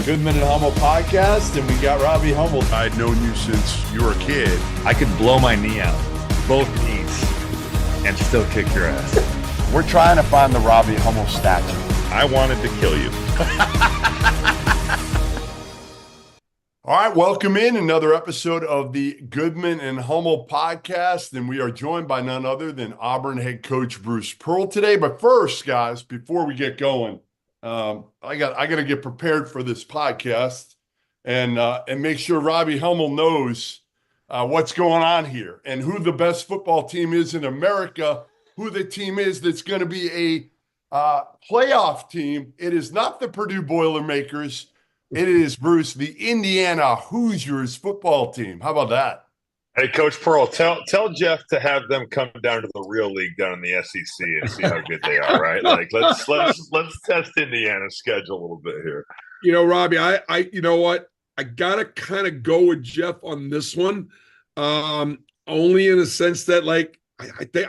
Goodman and Hummel podcast, and we got Robbie Hummel. I'd known you since you were a kid. I could blow my knee out, both knees, and still kick your ass. We're trying to find the Robbie Hummel statue. I wanted to kill you. All right, welcome in another episode of the Goodman and Hummel podcast, and we are joined by none other than Auburn head coach Bruce Pearl today. But first, guys, before we get going, I got to get prepared for this podcast and make sure Robbie Hummel knows what's going on here and who the best football team is in America, who the team is that's going to be a playoff team. It is not the Purdue Boilermakers. It is, Bruce, the Indiana Hoosiers football team. How about that? Hey, Coach Pearl, tell Jeff to have them come down to the real league down in the SEC and see how good they are, right? Like let's test Indiana's schedule a little bit here. You know, Robbie, I you know what? I gotta kind of go with Jeff on this one, only in a sense that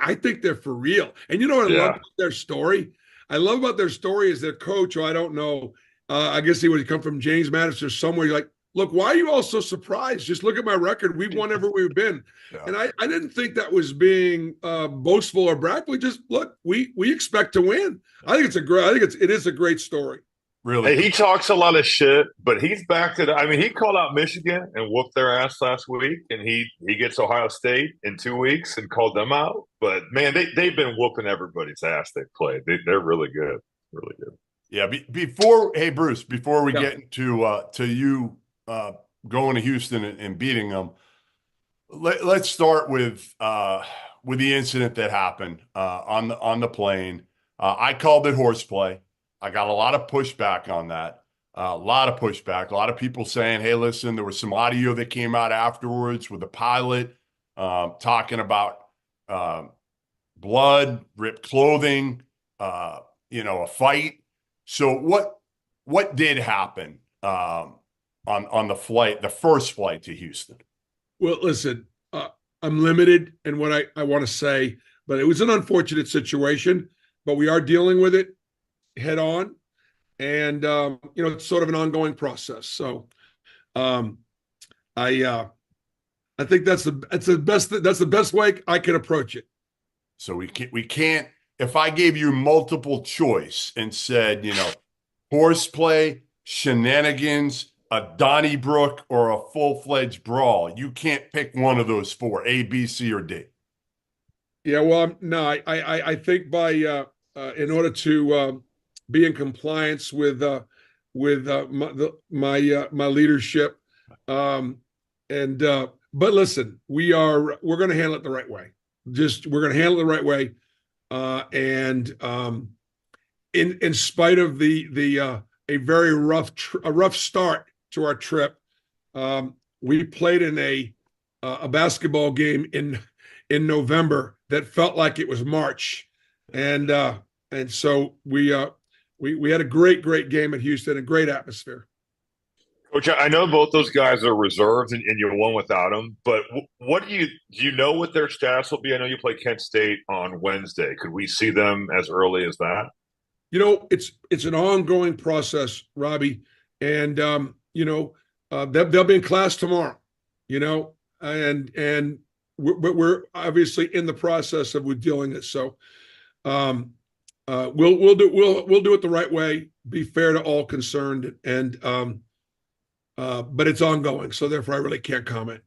I think they're for real. And you know what I love about their story? I love about their story is their coach, who I don't know. I guess he would come from James Madison or somewhere. You're like, look, why are you all so surprised? Just look at my record. We've won everywhere we've been. Yeah. And I didn't think that was being boastful or bragful. Just look, we expect to win. I think it is a great story. Really? Hey, he talks a lot of shit, but he's backed it. I mean, he called out Michigan and whooped their ass last week, and he gets Ohio State in 2 weeks and called them out. But man, they've been whooping everybody's ass they've played. They're really good, really good. Yeah. Bruce, before we get into you going to Houston and beating them, let's start with the incident that happened on the plane. I called it horseplay. I got a lot of pushback on that. A lot of pushback. A lot of people saying, "Hey, listen, there was some audio that came out afterwards with the pilot talking about blood, ripped clothing, a fight." So what did happen on the flight, the first flight to Houston? Well, listen, I'm limited in what I want to say, but it was an unfortunate situation, but we are dealing with it head on. And, it's sort of an ongoing process. So I think that's the best way I can approach it. So we can't, if I gave you multiple choice and said, horseplay, shenanigans, a Donnybrook, or a full-fledged brawl, you can't pick one of those four, A, B, C, or D. Yeah, well, no, I think by in order to be in compliance with my leadership, but listen, we're going to handle it the right way. We're going to handle it the right way. In spite of a very rough start to our trip, we played in a basketball game in November that felt like it was March, and so we had a great game at Houston, a great atmosphere. Coach, I know both those guys are reserves and you're one without them, but what do you know what their status will be? I know you play Kent State on Wednesday. Could we see them as early as that? It's an ongoing process, Robbie, and they'll be in class tomorrow, and we're obviously in the process of dealing it. So we'll do it the right way, be fair to all concerned, and but it's ongoing, so therefore I really can't comment.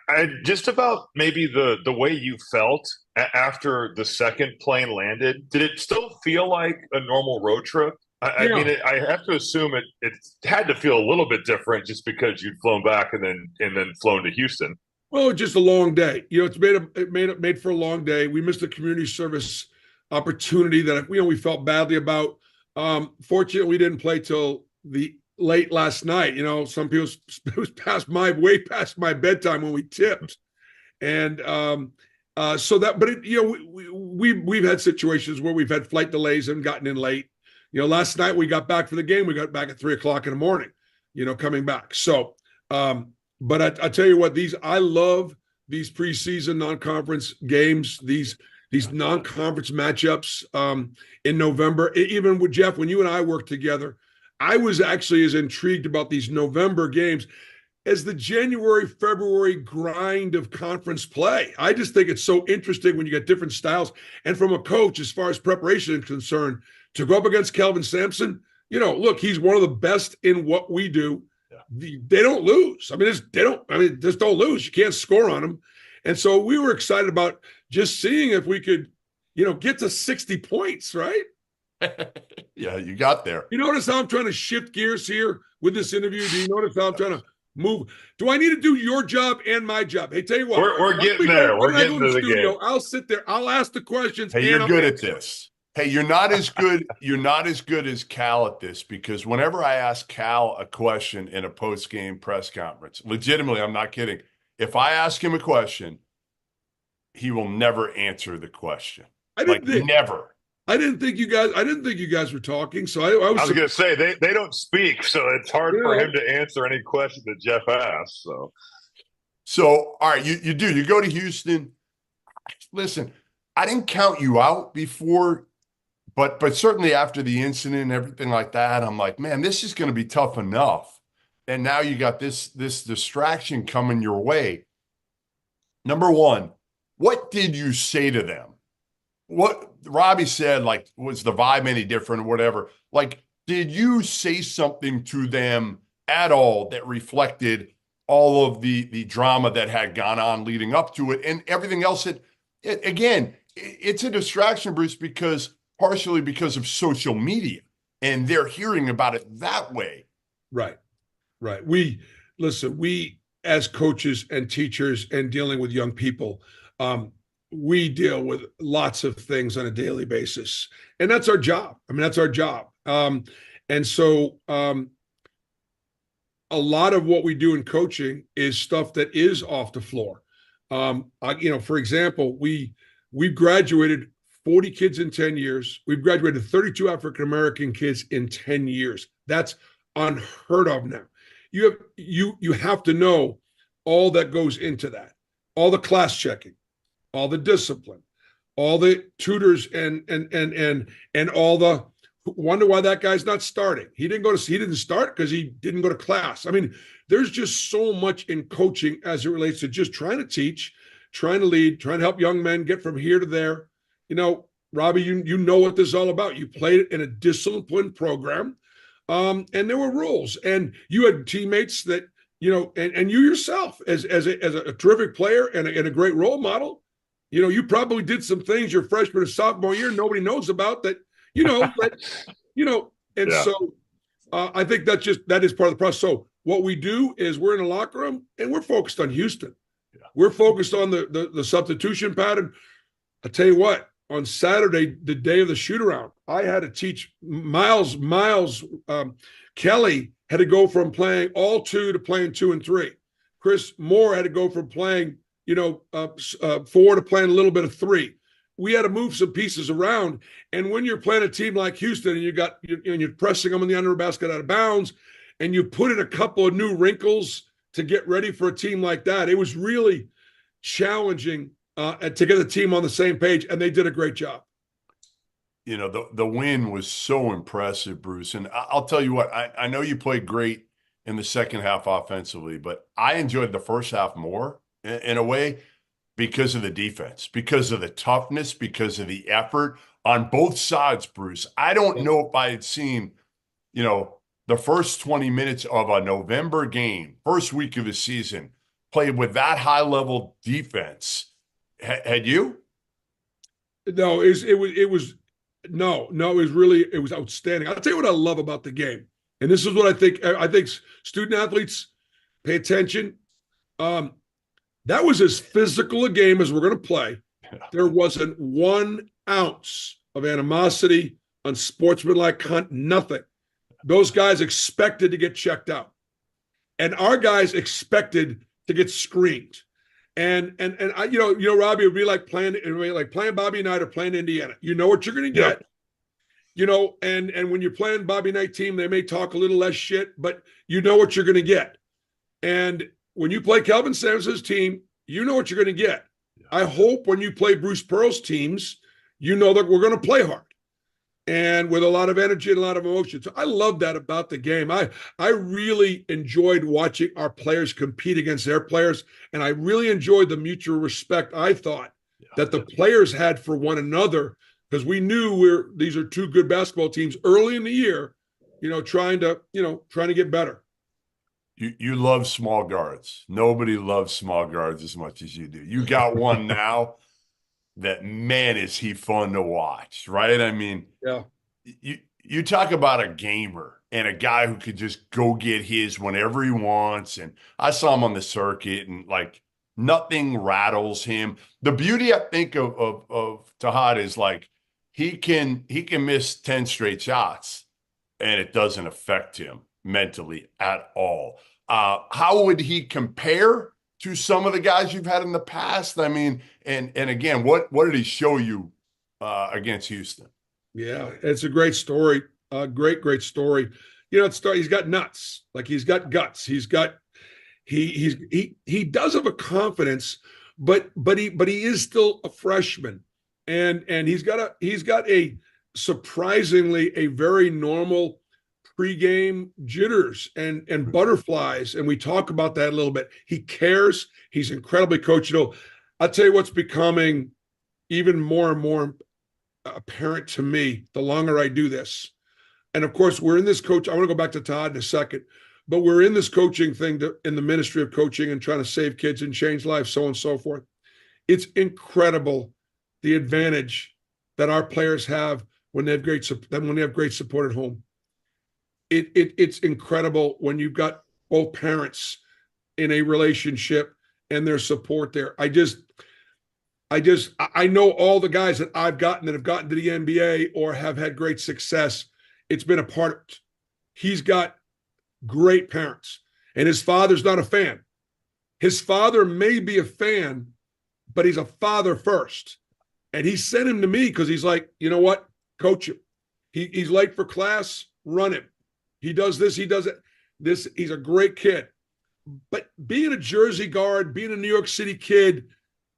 I just about maybe the way you felt after the second plane landed. Did it still feel like a normal road trip? I mean, I have to assume it had to feel a little bit different just because you'd flown back and then flown to Houston. Well, just a long day. It's made for a long day. We missed a community service opportunity that we felt badly about. Fortunately, we didn't play till the late last night. Some people, it was way past my bedtime when we tipped, and we've had situations where we've had flight delays and gotten in late. Last night we got back for the game. We got back at 3:00 in the morning. Coming back. So, but I tell you what, I love these preseason non-conference games. These non-conference matchups in November. Even with Jeff, when you and I worked together, I was actually as intrigued about these November games as the January, February grind of conference play. I just think it's so interesting when you get different styles. And from a coach, as far as preparation is concerned, to go up against Kelvin Sampson, look, he's one of the best in what we do. Yeah. They don't lose. Just don't lose. You can't score on them. And so we were excited about just seeing if we could, get to 60 points, right? Yeah, you got there. You notice how I'm trying to shift gears here with this interview? Do you notice how I'm trying to move? Do I need to do your job and my job? Hey, tell you what. We're getting there. We're getting to the game. I'll sit there. I'll ask the questions. Hey, you're good at this. Hey, you're not as good. You're not as good as Cal at this, because whenever I ask Cal a question in a post-game press conference, legitimately, I'm not kidding. If I ask him a question, he will never answer the question. Never. I didn't think you guys were talking. So I was going to say they don't speak, so it's hard for him to answer any question that Jeff asks. So all right, you do. You go to Houston. Listen, I didn't count you out before, but certainly after the incident and everything like that, I'm like, man, this is going to be tough enough. And now you got this distraction coming your way. Number one, what did you say to them? What Robbie said, was the vibe any different or whatever? Did you say something to them at all that reflected all of the drama that had gone on leading up to it and everything else? It's a distraction, Bruce, partially because of social media, and they're hearing about it that way. Right. We as coaches and teachers and dealing with young people, we deal with lots of things on a daily basis, and that's our job. That's our job. And so a lot of what we do in coaching is stuff that is off the floor. For example, we've graduated 40 kids in 10 years. We've graduated 32 African-American kids in 10 years. That's unheard of now. You have to know all that goes into that, all the class checking, all the discipline, all the tutors, and all the wonder why that guy's not starting. He didn't start because he didn't go to class. There's just so much in coaching as it relates to just trying to teach, trying to lead, trying to help young men get from here to there. Robbie, you know what this is all about. You played it in a disciplined program, and there were rules, and you had teammates that, and you yourself as a terrific player and a great role model. You probably did some things your freshman or sophomore year nobody knows about that, and yeah. So I think that is part of the process. So what we do is we're in the locker room and we're focused on Houston. Yeah. We're focused on the substitution pattern. I tell you what, on Saturday, the day of the shoot around, I had to teach Miles Kelly had to go from playing all two to playing 2 and 3. Chris Moore had to go from playing 4 to playing a little bit of 3. We had to move some pieces around. And when you're playing a team like Houston and you're pressing them in the under basket out of bounds, and you put in a couple of new wrinkles to get ready for a team like that, it was really challenging to get the team on the same page, and they did a great job. The win was so impressive, Bruce. And I'll tell you what, I know you played great in the second half offensively, but I enjoyed the first half more in a way because of the defense, because of the toughness, because of the effort on both sides, Bruce. I don't know if I had seen, the first 20 minutes of a November game, first week of the season, played with that high-level defense. Had you? No, it was outstanding. I'll tell you what I love about the game. And this is what I think student athletes pay attention. That was as physical a game as we're going to play. There wasn't 1 ounce of animosity, unsportsmanlike conduct, nothing. Those guys expected to get checked out. And our guys expected to get screened. And I, Robbie, it would be like playing Bobby Knight or playing Indiana. You know what you're going to get. Yep. And when you're playing Bobby Knight team, they may talk a little less shit, but you know what you're going to get. And when you play Kelvin Sampson's team, you know what you're going to get. I hope when you play Bruce Pearl's teams, you know that we're going to play hard. and with a lot of energy and a lot of emotion. So I love that about the game. I really enjoyed watching our players compete against their players, and I really enjoyed the mutual respect I thought that the players had for one another, because we knew these are two good basketball teams early in the year, trying to get better. You love small guards. Nobody loves small guards as much as you do. You got one now that, man, is he fun to watch, right? I mean, yeah. You talk about a gamer and a guy who could just go get his whenever he wants. And I saw him on the circuit, and like nothing rattles him. The beauty, I think, of Tahad is like he can miss 10 straight shots and it doesn't affect him mentally at all. How would he compare to some of the guys you've had in the past? I mean, and again, what did he show you against Houston? Yeah, it's a great story. Great story. He's got nuts. Like, he's got guts. He does have a confidence, but he is still a freshman, and he's got a surprisingly a very normal pregame jitters and butterflies, and we talk about that a little bit. He cares. He's incredibly coachable. I'll tell you what's becoming even more and more apparent to me the longer I do this. And of course, we're in this coach. I want to go back to Todd in a second, but we're in this coaching thing in the ministry of coaching and trying to save kids and change lives, so on and so forth. It's incredible the advantage that our players have when they have great support at home. It's incredible when you've got both parents in a relationship and their support there. I know all the guys that I've gotten that have gotten to the NBA or have had great success. It's been a part of it. He's got great parents, and his father's not a fan. His father may be a fan, but he's a father first. And he sent him to me because he's like, you know what? Coach him. He's late for class. Run him. He does this. He does it. He's a great kid. But being a Jersey guard, being a New York City kid,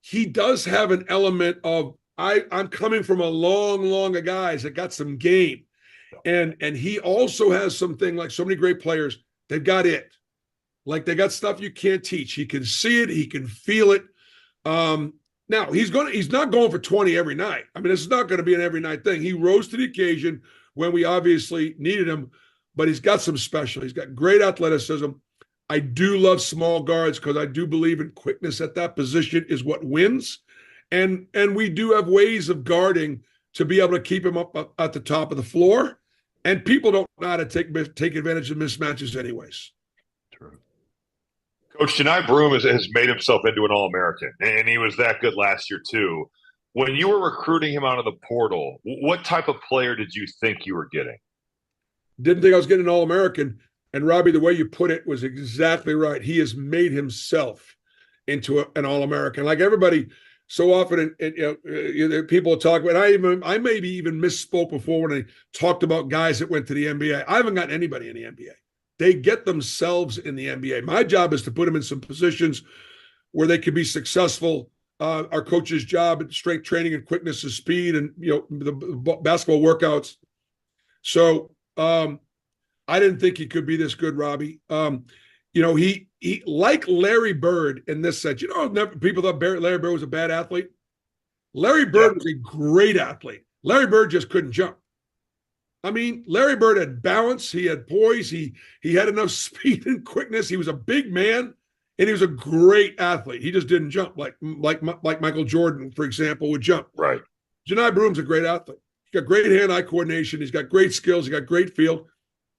he does have an element of, I'm coming from a long of guys that got some game. And he also has something like so many great players, they've got it. Like, they got stuff you can't teach. He can see it. He can feel it. Now, he's not going for 20 every night. I mean, this is not going to be an every night thing. He rose to the occasion when we obviously needed him, but he's got some special. He's got great athleticism. I do love small guards because I do believe in quickness at that position is what wins. And we do have ways of guarding to be able to keep him up at the top of the floor. And people don't know how to take advantage of mismatches anyways. True. Coach Johni Broome has made himself into an All-American, and he was that good last year too. When you were recruiting him out of the portal, what type of player did you think you were getting? Didn't think I was getting an All-American. And Robbie, the way you put it was exactly right. He has made himself into an All-American. Like everybody so often, people talk about, I maybe even misspoke before when I talked about guys that went to the NBA. I haven't gotten anybody in the NBA. They get themselves in the NBA. My job is to put them in some positions where they can be successful. Our coach's job at strength training and quickness of speed and, the basketball workouts. So I didn't think he could be this good, Robbie. He like Larry Bird in this sense. People thought Larry Bird was a bad athlete. Larry Bird was a great athlete. Larry Bird just couldn't jump. I mean, Larry Bird had balance. He had poise. He had enough speed and quickness. He was a big man, and he was a great athlete. He just didn't jump like Michael Jordan, for example, would jump. Right. Johni Broome's a great athlete. He's got great hand-eye coordination. He's got great skills. He's got great field.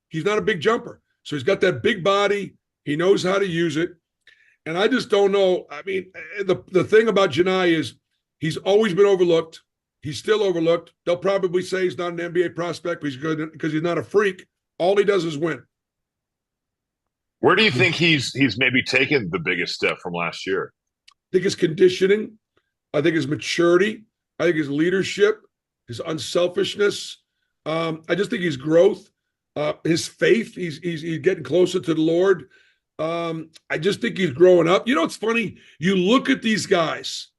He's not a big jumper. So he's got that big body. He knows how to use it. And I just don't know. I mean, the thing about Johni is he's always been overlooked. He's still overlooked. They'll probably say he's not an NBA prospect because he's not a freak. All he does is win. Where do you think he's maybe taken the biggest step from last year? I think his conditioning. I think his maturity. I think his leadership, his unselfishness. I just think his growth, his faith. He's getting closer to the Lord. I just think he's growing up. It's funny. You look at these guys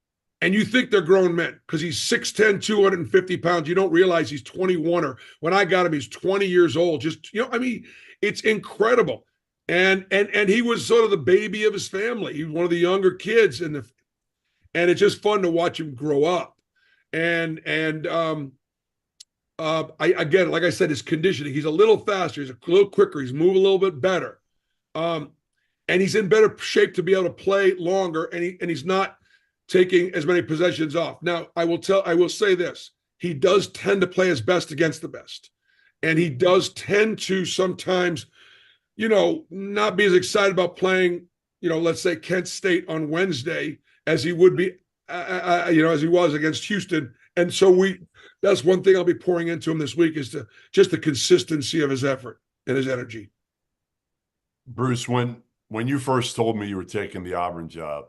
And you think they're grown men because he's 6'10", 250 pounds. You don't realize he's 21, or when I got him, he's 20 years old. Just, I mean, it's incredible. And he was sort of the baby of his family. He was one of the younger kids, and it's just fun to watch him grow up. Again, like I said, his conditioning, he's a little faster, he's a little quicker, he's moving a little bit better. And he's in better shape to be able to play longer, and he's not taking as many possessions off. Now, I will say this. He does tend to play his best against the best. And he does tend to sometimes, not be as excited about playing, let's say Kent State on Wednesday as he would be, as he was against Houston. And so that's one thing I'll be pouring into him this week is just the consistency of his effort and his energy. Bruce, when you first told me you were taking the Auburn job,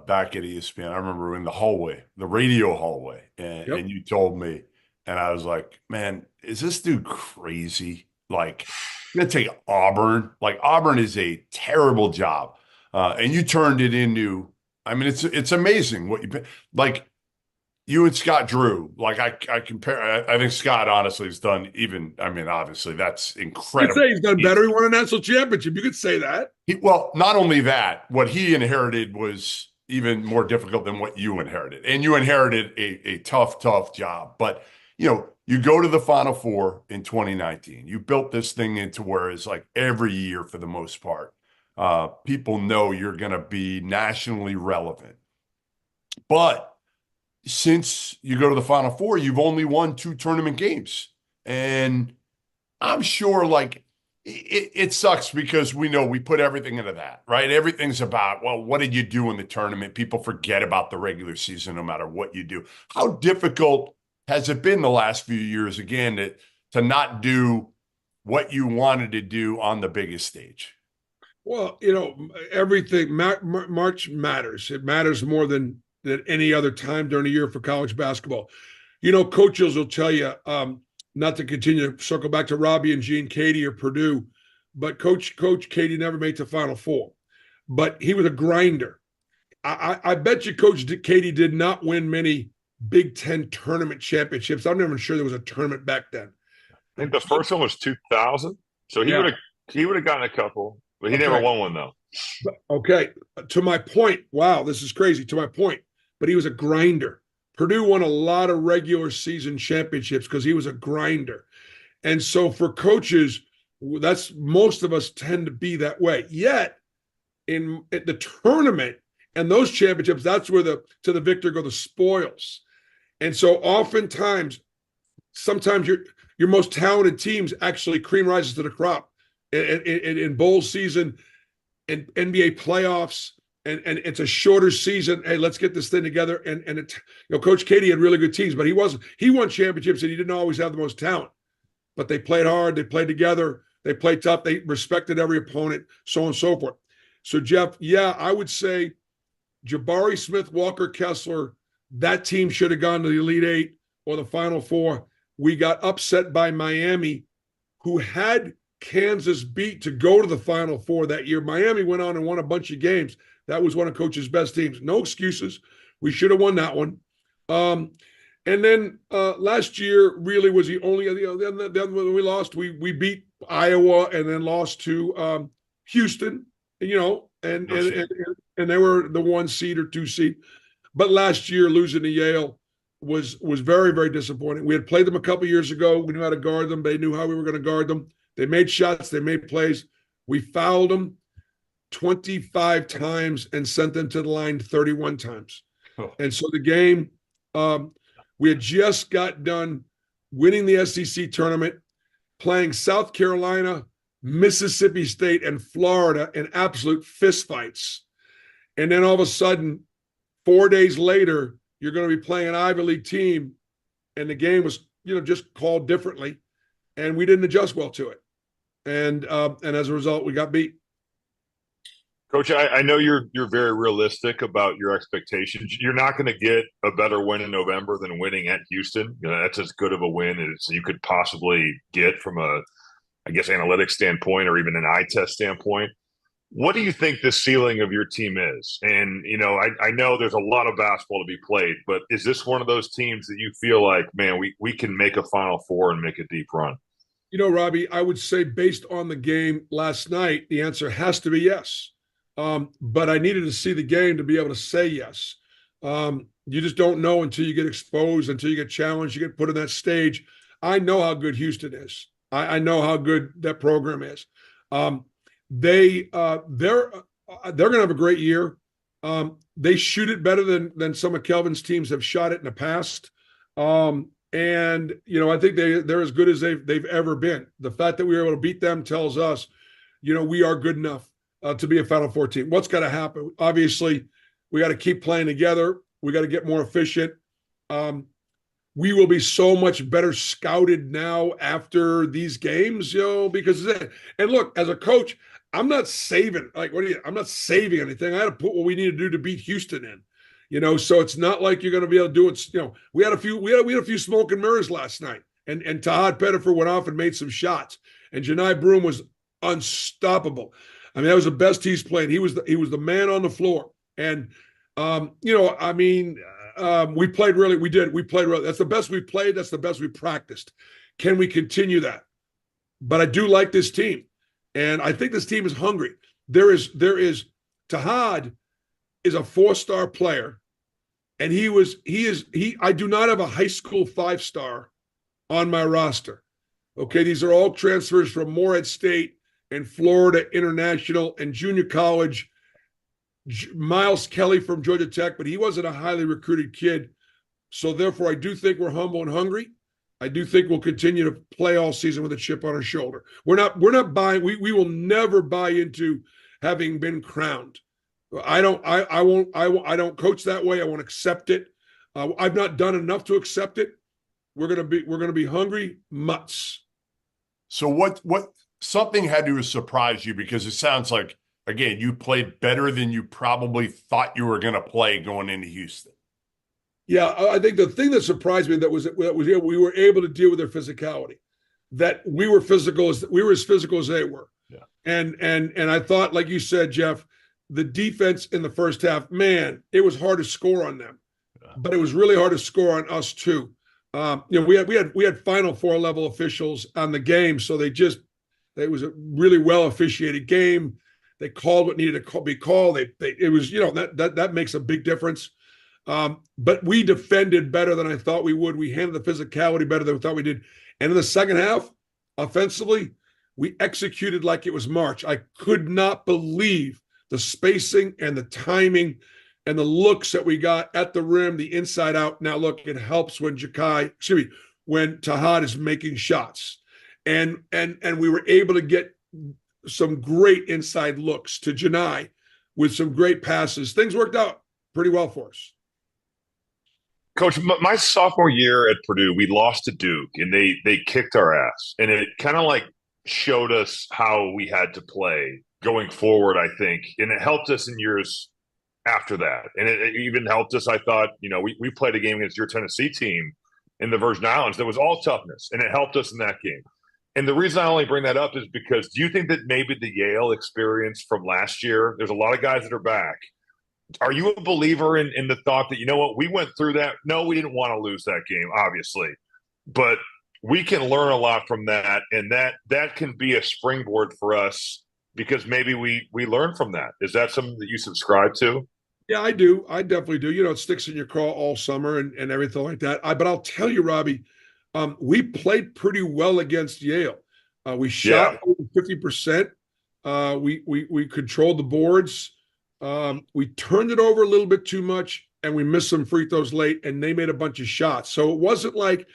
back at ESPN, I remember in the hallway, the radio hallway, and you told me, and I was like, man, is this dude crazy? Like, you're going to take Auburn? Like, Auburn is a terrible job. And you turned it into, I mean, it's amazing what like, you and Scott Drew, like I compare, I think Scott honestly has done even, I mean, obviously that's incredible. You could say he's done better. He won a national championship. You could say that. Well, not only that, what he inherited was even more difficult than what you inherited. And you inherited a tough job. But, you go to the Final Four in 2019. You built this thing into where it's like every year for the most part, people know you're going to be nationally relevant. But since you go to the Final Four, you've only won 2 tournament games. And I'm sure like it sucks because we know we put everything into that, right? Everything's about, well, what did you do in the tournament? People forget about the regular season no matter what you do. How difficult has it been the last few years, again, to not do what you wanted to do on the biggest stage? Well, everything, March matters. It matters more than any other time during the year for college basketball. Coaches will tell you, not to continue to circle back to Robbie and Gene Katie or Purdue, but Coach Katie never made the Final Four. But he was a grinder. I bet you Coach Katie did not win many Big Ten tournament championships. I'm not even sure there was a tournament back then. I think the first one was 2000. So he would have gotten a couple, but he never won one though. Okay. To my point, wow, this is crazy. To my point, but he was a grinder. Purdue won a lot of regular season championships because he was a grinder. And so for coaches, most of us tend to be that way. Yet at the tournament and those championships, that's where to the victor go the spoils. And so oftentimes, sometimes your most talented teams actually cream rises to the crop in bowl season, in NBA playoffs, and it's a shorter season. Hey, let's get this thing together. And Coach Katie had really good teams, but he won championships and he didn't always have the most talent. But they played hard, they played together, they played tough, they respected every opponent, so on and so forth. So Jeff, I would say Jabari Smith, Walker Kessler, that team should have gone to the Elite Eight or the Final Four. We got upset by Miami, who had Kansas beat to go to the Final Four that year. Miami went on and won a bunch of games. That was one of Coach's best teams. No excuses. We should have won that one. And then last year really was the only then when we lost, we beat Iowa and then lost to Houston, and they were the 1 seed or 2 seed. But last year losing to Yale was very, very disappointing. We had played them a couple years ago. We knew how to guard them. They knew how we were going to guard them. They made shots. They made plays. We fouled them 25 times and sent them to the line 31 times. Oh. And so the game, we had just got done winning the SEC tournament, playing South Carolina, Mississippi State, and Florida in absolute fistfights. And then all of a sudden, 4 days later, you're going to be playing an Ivy League team, and the game was, just called differently, and we didn't adjust well to it. And as a result, we got beat. Coach, I know you're very realistic about your expectations. You're not going to get a better win in November than winning at Houston. That's as good of a win as you could possibly get from a, I guess, analytics standpoint or even an eye test standpoint. What do you think the ceiling of your team is? And, I know there's a lot of basketball to be played, but is this one of those teams that you feel like, man, we can make a Final Four and make a deep run? Robbie, I would say based on the game last night, the answer has to be yes. But I needed to see the game to be able to say yes. You just don't know until you get exposed, until you get challenged, you get put in that stage. I know how good Houston is. I know how good that program is. They're going to have a great year. They shoot it better than some of Kelvin's teams have shot it in the past. And I think they're as good as they've ever been. The fact that we were able to beat them tells us, we are good enough to be a Final Four team. What's got to happen? Obviously, we got to keep playing together. We got to get more efficient. We will be so much better scouted now after these games, because and look, as a coach, I'm not saving I'm not saving anything. I had to put what we need to do to beat Houston in. So it's not like you're going to be able to do it. We had a few smoke and mirrors last night, and Tahad Pettifer went off and made some shots, and Johni Broome was unstoppable. I mean, that was the best he's played. He was the man on the floor, and we played really. We played really. That's the best we played. That's the best we practiced. Can we continue that? But I do like this team, and I think this team is hungry. There is Tahad is a 4-star player, and I do not have a high school 5-star on my roster. Okay, these are all transfers from Morehead State and Florida International and junior college. Miles Kelly from Georgia Tech, but he wasn't a highly recruited kid. So therefore, I do think we're humble and hungry. I do think we'll continue to play all season with a chip on our shoulder. We're not buying. We will never buy into having been crowned. I don't coach that way. I won't accept it. I've not done enough to accept it. We're gonna be hungry mutts. So what something had to surprise you, because it sounds like, again, you played better than you probably thought you were going to play going into Houston. Yeah, I think the thing that surprised me that was we were able to deal with their physicality. That we were as physical as they were. Yeah. And I thought, like you said, Jeff, the defense in the first half, man, it was hard to score on them, but it was really hard to score on us too. We had Final Four level officials on the game, so it was a really well officiated game. They called what needed to be called. It was, that makes a big difference. But we defended better than I thought we would. We handled the physicality better than we thought we did. And in the second half, offensively, we executed like it was March. I could not believe the spacing and the timing and the looks that we got at the rim, the inside out. Now, look, it helps when when Tahad is making shots. And we were able to get some great inside looks to Johni with some great passes. Things worked out pretty well for us. Coach, my sophomore year at Purdue, we lost to Duke, and they kicked our ass. And it kind of like showed us how we had to play going forward, I think. And it helped us in years after that. And it even helped us, I thought, we played a game against your Tennessee team in the Virgin Islands that was all toughness, and it helped us in that game. And the reason I only bring that up is because, do you think that maybe the Yale experience from last year, there's a lot of guys that are back. Are you a believer in the thought that, we went through that? No, we didn't want to lose that game, obviously. But we can learn a lot from that, and that can be a springboard for us because maybe we learn from that. Is that something that you subscribe to? Yeah, I do. I definitely do. It sticks in your craw all summer and everything like that. But I'll tell you, Robbie, we played pretty well against Yale. We shot over 50%. We controlled the boards. We turned it over a little bit too much, and we missed some free throws late, and they made a bunch of shots. So it wasn't like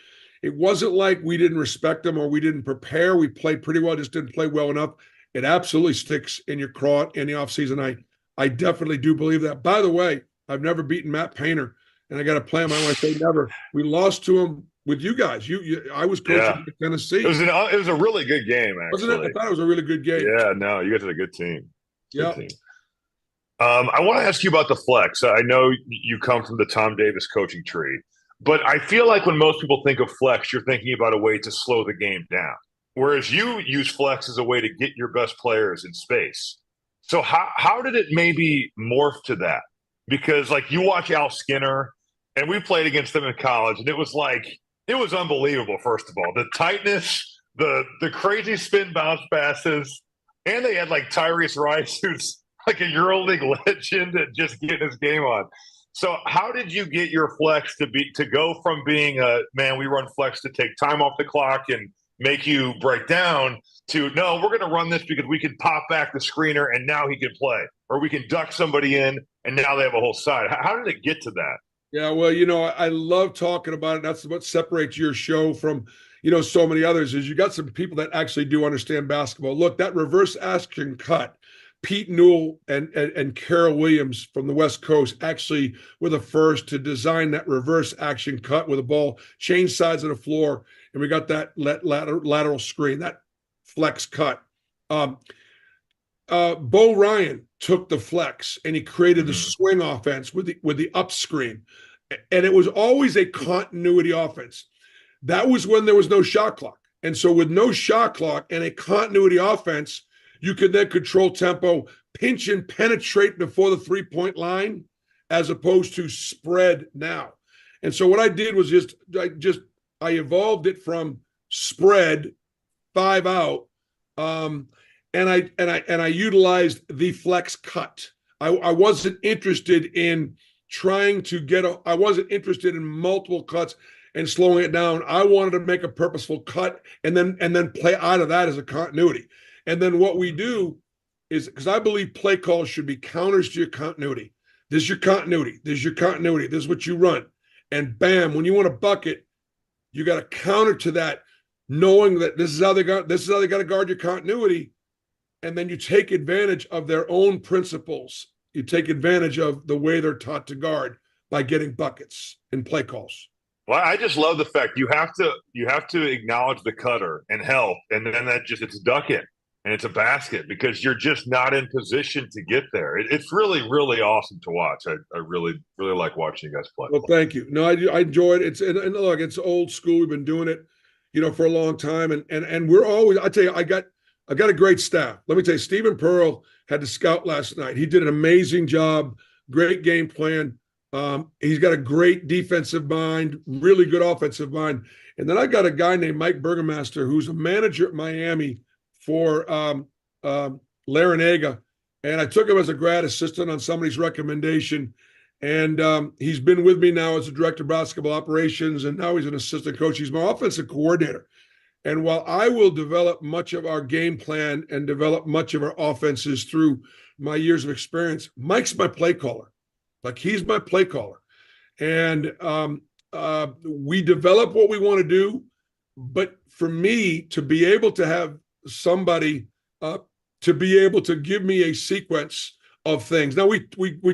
we didn't respect them or we didn't prepare. We played pretty well, just didn't play well enough. It absolutely sticks in your craw in the offseason. I definitely do believe that. By the way, I've never beaten Matt Painter, and I got to play him. I want to say never. We lost to him with you guys. I was coaching at Tennessee. It was a really good game, actually. Wasn't it? I thought it was a really good game. Yeah, no, you guys had a good team. Yeah. I want to ask you about the flex. I know you come from the Tom Davis coaching tree, but I feel like when most people think of flex, you're thinking about a way to slow the game down, whereas you use flex as a way to get your best players in space. So how did it maybe morph to that? Because like you watch Al Skinner, and we played against them in college, and it was unbelievable. First of all, the tightness, the crazy spin bounce passes, and they had like Tyrese Rice, who's like a EuroLeague legend, and just getting his game on. So how did you get your flex to go from being a man, we run flex to take time off the clock and make you break down to no, we're going to run this because we can pop back the screener and now he can play, or we can duck somebody in and now they have a whole side. How did it get to that? Yeah, well, I love talking about it. That's what separates your show from, so many others is you got some people that actually do understand basketball. Look, that reverse action cut, Pete Newell and Carol Williams from the West Coast actually were the first to design that reverse action cut with a ball, change sides of the floor, and we got that lateral screen, that flex cut. Bo Ryan took the flex and he created the swing offense with the up screen, and it was always a continuity offense. That was when there was no shot clock, and so with no shot clock and a continuity offense, you could then control tempo, pinch and penetrate before the 3-point line, as opposed to spread now. And so what I did was I evolved it from spread 5 out, and I utilized the flex cut. I wasn't interested in I wasn't interested in multiple cuts and slowing it down. I wanted to make a purposeful cut and then play out of that as a continuity. And then what we do is, because I believe play calls should be counters to your continuity. This is your continuity. This is your continuity. This is what you run. And bam, when you want a bucket, you got to counter to that, knowing that this is how they got to guard your continuity. And then you take advantage of their own principles. You take advantage of the way they're taught to guard by getting buckets and play calls. Well, I just love the fact you have to acknowledge the cutter and help, and then it's duck it. And it's a basket because you're just not in position to get there. It's really, really awesome to watch. I really, really like watching you guys play. Well, thank you. No, I enjoy it. And look, it's old school. We've been doing it, for a long time. And we're always, I tell you, I got a great staff. Let me tell you, Stephen Pearl had to scout last night. He did an amazing job, great game plan. He's got a great defensive mind, really good offensive mind. And then I got a guy named Mike Burgomaster, who's a manager at Miami for Larinaga, and I took him as a grad assistant on somebody's recommendation, and he's been with me now as a director of basketball operations, and now he's an assistant coach. He's my offensive coordinator, and while I will develop much of our game plan and develop much of our offenses through my years of experience, Mike's my play caller. Like, he's my play caller, and we develop what we want to do, but for me to be able to have somebody to be able to give me a sequence of things. Now we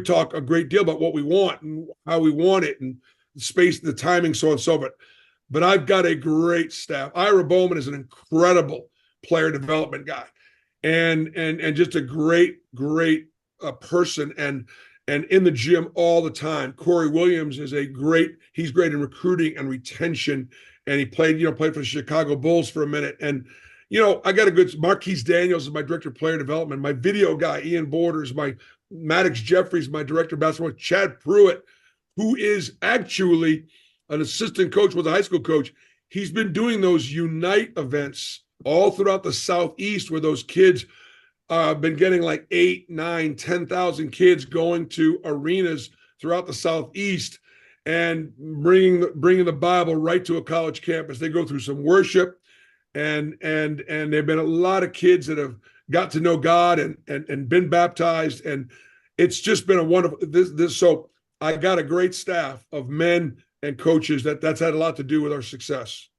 talk a great deal about what we want and how we want it and the space, the timing, so on and so forth. But I've got a great staff. Ira Bowman is an incredible player development guy, and just a great person and in the gym all the time. Corey Williams is he's great in recruiting and retention, and he played for the Chicago Bulls for a minute. And I got a good Marquise Daniels is my director of player development. My video guy, Ian Borders, my Maddox Jeffries, my director of basketball, Chad Pruitt, who is actually an assistant coach, was a high school coach. He's been doing those Unite events all throughout the Southeast, where those kids been getting like 8, 9, 10,000 kids going to arenas throughout the Southeast and bringing the Bible right to a college campus. They go through some worship. And there've been a lot of kids that have got to know God and been baptized, and it's just been a wonderful this. So I got a great staff of men and coaches that's had a lot to do with our success.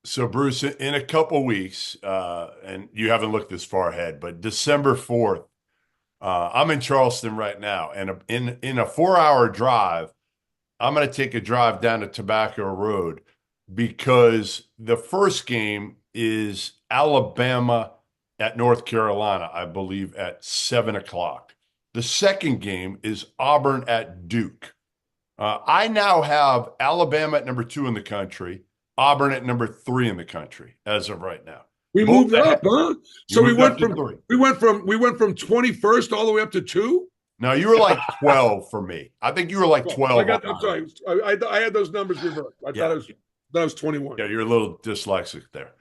So Bruce, in a couple weeks, and you haven't looked this far ahead, but December 4th, I'm in Charleston right now, and in a 4-hour drive, I'm going to take a drive down to Tobacco Road, because the first game is Alabama at North Carolina, I believe, at 7:00. The second game is Auburn at Duke. I now have Alabama at number 2 in the country, Auburn at number 3 in the country as of right now. We moved it up, huh? So we went from 21st all the way up to 2. No, you were like 12 for me. I think you were like 12. I'm sorry. I had those numbers reversed. I thought it was 21. Yeah, you're a little dyslexic there.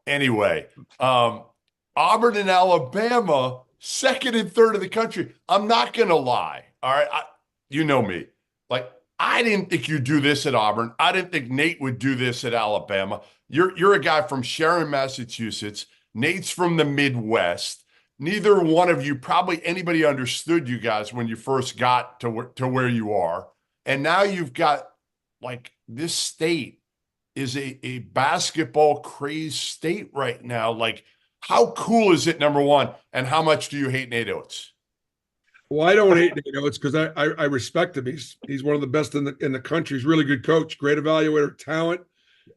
Anyway, Auburn and Alabama, second and third of the country. I'm not going to lie. All right. You know me. Like, I didn't think you'd do this at Auburn. I didn't think Nate would do this at Alabama. You're a guy from Sharon, Massachusetts. Nate's from the Midwest. Neither one of you, probably anybody understood you guys when you first got to where you are. And now you've got, like, this state is a basketball crazed state right now. Like, how cool is it, number one? And how much do you hate Nate Oates? Well, I don't hate Nate Oates because I respect him. He's one of the best in the country. He's a really good coach, great evaluator, talent.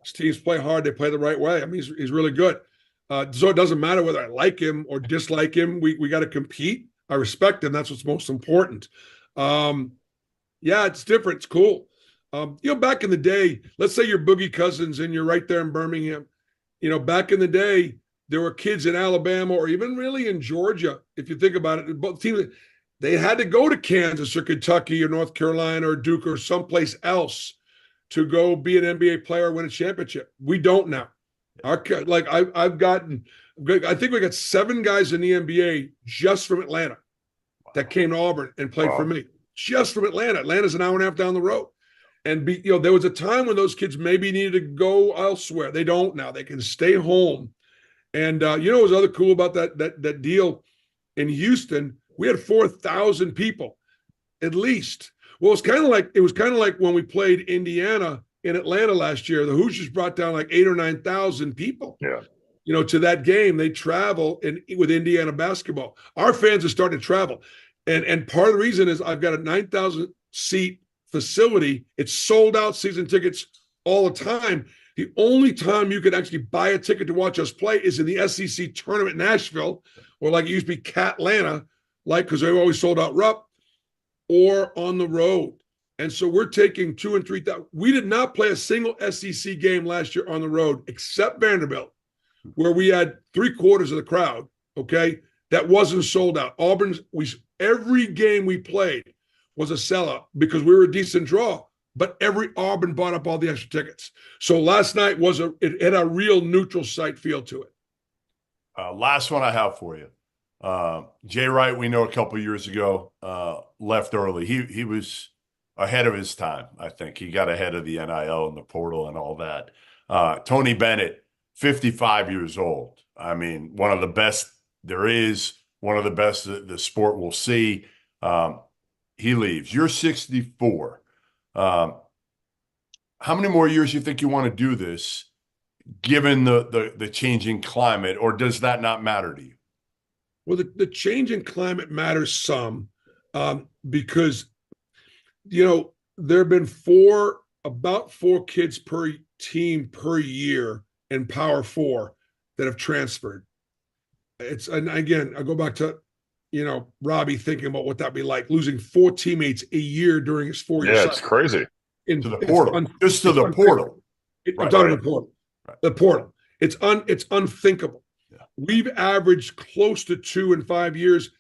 His teams play hard. They play the right way. I mean, he's really good. So it doesn't matter whether I like him or dislike him. We got to compete. I respect him. That's what's most important. Yeah, it's different. It's cool. Back in the day, let's say you're Boogie Cousins and you're right there in Birmingham. Back in the day, there were kids in Alabama or even really in Georgia. If you think about it, both teams, they had to go to Kansas or Kentucky or North Carolina or Duke or someplace else to go be an NBA player or win a championship. We don't now. I think we got 7 guys in the NBA just from Atlanta that came to Auburn and played for me. Just from Atlanta. Atlanta's an hour and a half down the road. And there was a time when those kids maybe needed to go elsewhere. They don't now. They can stay home. And what was other cool about that deal in Houston? We had 4,000 people, at least. Well, it was kind of like when we played Indiana in Atlanta last year. The Hoosiers brought down like 8,000 or 9,000 people. Yeah. To that game. They travel with Indiana basketball. Our fans are starting to travel. And part of the reason is I've got a 9,000 seat facility. It's sold out season tickets all the time. The only time you can actually buy a ticket to watch us play is in the SEC tournament in Nashville, or like it used to be Catlanta, because they always sold out Rupp, or on the road. And so we're taking 2,000 and 3,000. We did not play a single SEC game last year on the road, except Vanderbilt, where we had 3/4 of the crowd, okay, that wasn't sold out. Every game we played was a sellout because we were a decent draw, but every Auburn bought up all the extra tickets. So last night it had a real neutral site feel to it. Last one I have for you. Jay Wright, we know a couple years ago, left early. He was ahead of his time, I think. He got ahead of the NIL and the portal and all that. Tony Bennett, 55 years old. I mean, one of the best there is, one of the best the sport will see. He leaves. You're 64. How many more years do you think you want to do this, given the changing climate, or does that not matter to you? Well, the changing climate matters some, because, there have been about four kids per team per year in Power 4 that have transferred. And again, I go back to, Robbie thinking about what that'd be like, losing 4 teammates a year during his 4 years. Yeah, it's crazy. To the portal. Just to the portal. I'm talking the portal. Right. The portal. It's unthinkable. Yeah. We've averaged close to 2 in 5 years.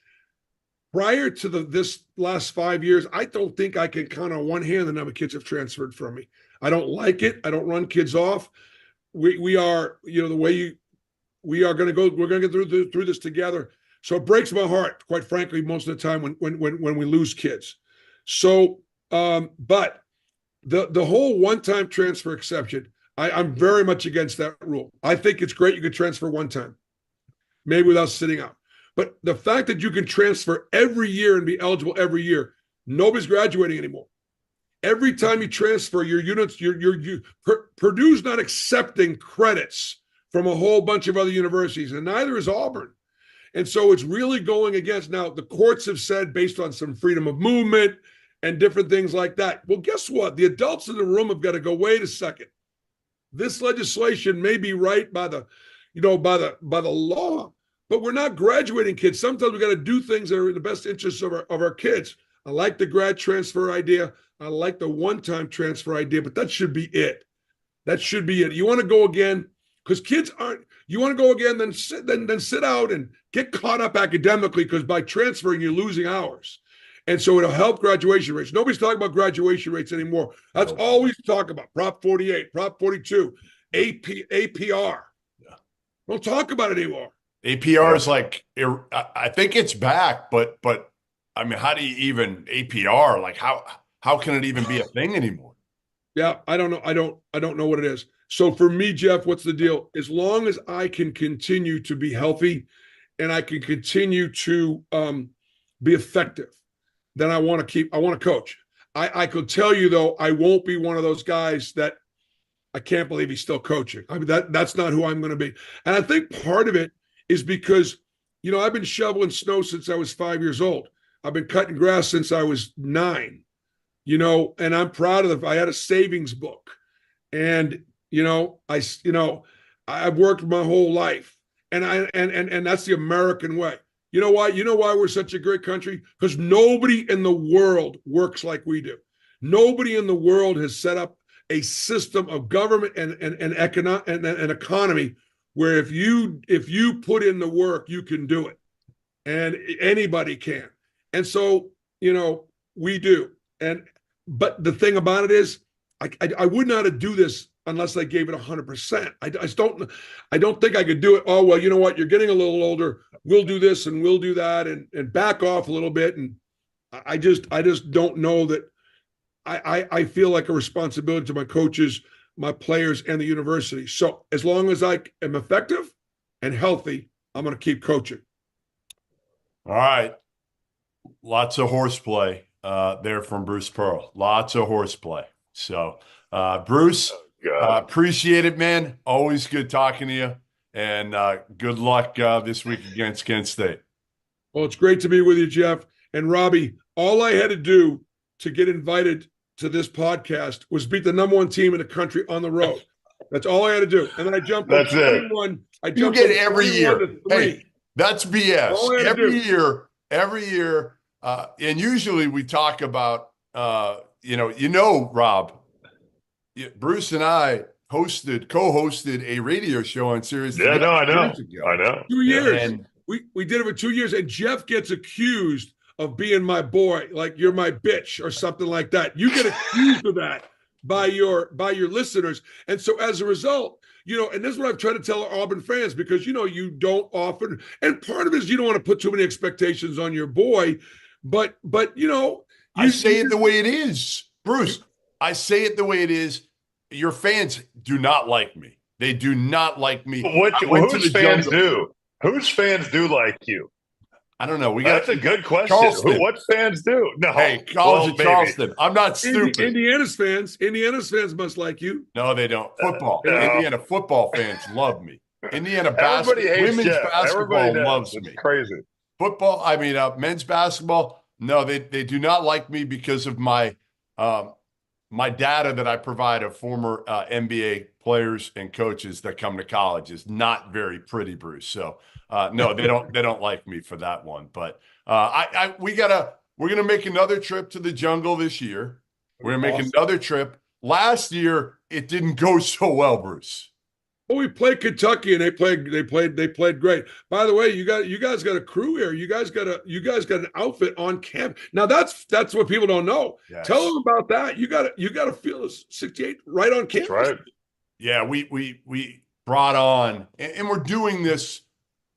Prior to this last 5 years, I don't think I can count on one hand the number of kids have transferred from me. I don't like it. I don't run kids off. We are, the way we are going to go. We're going to get through this together. So it breaks my heart, quite frankly, most of the time when we lose kids. So, but the whole one-time transfer exception, I'm very much against that rule. I think it's great you could transfer one time, maybe without sitting out. But the fact that you can transfer every year and be eligible every year, nobody's graduating anymore. Every time you transfer your units, Purdue's not accepting credits from a whole bunch of other universities, and neither is Auburn. And so it's really going against, now the courts have said, based on some freedom of movement and different things like that. Well, guess what? The adults in the room have got to go, wait a second. This legislation may be right by the law, but we're not graduating kids. Sometimes we got to do things that are in the best interests of our kids. I like the grad transfer idea. I like the one-time transfer idea, but that should be it. That should be it. You want to go again? Because kids You want to go again, then sit out and get caught up academically, because by transferring, you're losing hours. And so it'll help graduation rates. Nobody's talking about graduation rates anymore. That's all we talk about. Prop 48, Prop 42, APR. Yeah. Don't talk about it anymore. APR is like, I think it's back, but I mean, how do you even APR? Like how can it even be a thing anymore? Yeah, I don't know. I don't know what it is. So for me, Jeff, what's the deal? As long as I can continue to be healthy and I can continue to be effective, then I want to coach. I could tell you, though, I won't be one of those guys that I can't believe he's still coaching. I mean, that's not who I'm going to be. And I think part of it is because, I've been shoveling snow since I was 5 years old. I've been cutting grass since I was 9, and I'm proud of I had a savings book. And, I've worked my whole life, and that's the American way. You know why? You know why we're such a great country? Because nobody in the world works like we do. Nobody in the world has set up a system of government and economy where if you put in the work, you can do it, and anybody can. And so, we do. But the thing about it is, I would not do this unless I gave it 100%. I don't think I could do it. Oh, well, you know what? You're getting a little older. We'll do this and we'll do that and back off a little bit. And I just don't know that I feel like a responsibility to my coaches, my players, and the university. So as long as I am effective and healthy, I'm going to keep coaching. All right. Lots of horseplay there from Bruce Pearl. Lots of horseplay. So, Bruce, appreciate it, man. Always good talking to you. And good luck this week against Kent State. Well, it's great to be with you, Jeff. And Robbie, all I had to do to get invited to this podcast was beat the number 1 team in the country on the road. That's all I had to do. And then I jumped from 21. You get every year. Hey, that's BS. Every year. And usually we talk about, Rob, Bruce and I co-hosted a radio show on Sirius. Yeah, no, I know. 2 years. And we did it for 2 years, and Jeff gets accused of being my boy, like you're my bitch or something like that. You get accused of that by your listeners. And so as a result, and this is what I've tried to tell our Auburn fans, because, you don't often, and part of it is you don't want to put too many expectations on your boy, but I say it the way it is, Bruce. I say it the way it is. Your fans do not like me. They do not like me. Whose fans do? Whose fans do like you? I don't know. That's a good question. What fans do? No. Hey, College of Charleston. I'm not stupid. Indiana's fans must like you. No, they don't. Football. Indiana football fans love me. Indiana women's basketball loves me. Crazy. Football, men's basketball, no, they do not like me because of my my data that I provide of former NBA players and coaches that come to college is not very pretty, Bruce. So no, they don't like me for that one. But we're gonna make another trip to the jungle this year. We're gonna make another trip. Last year it didn't go so well, Bruce. Well, we played Kentucky and they played great. By the way, you guys got a crew here. You guys got an outfit on camp. Now that's what people don't know. Yes. Tell them about that. You got to feel 68 right on campus. That's right. Yeah, we brought on, and we're doing this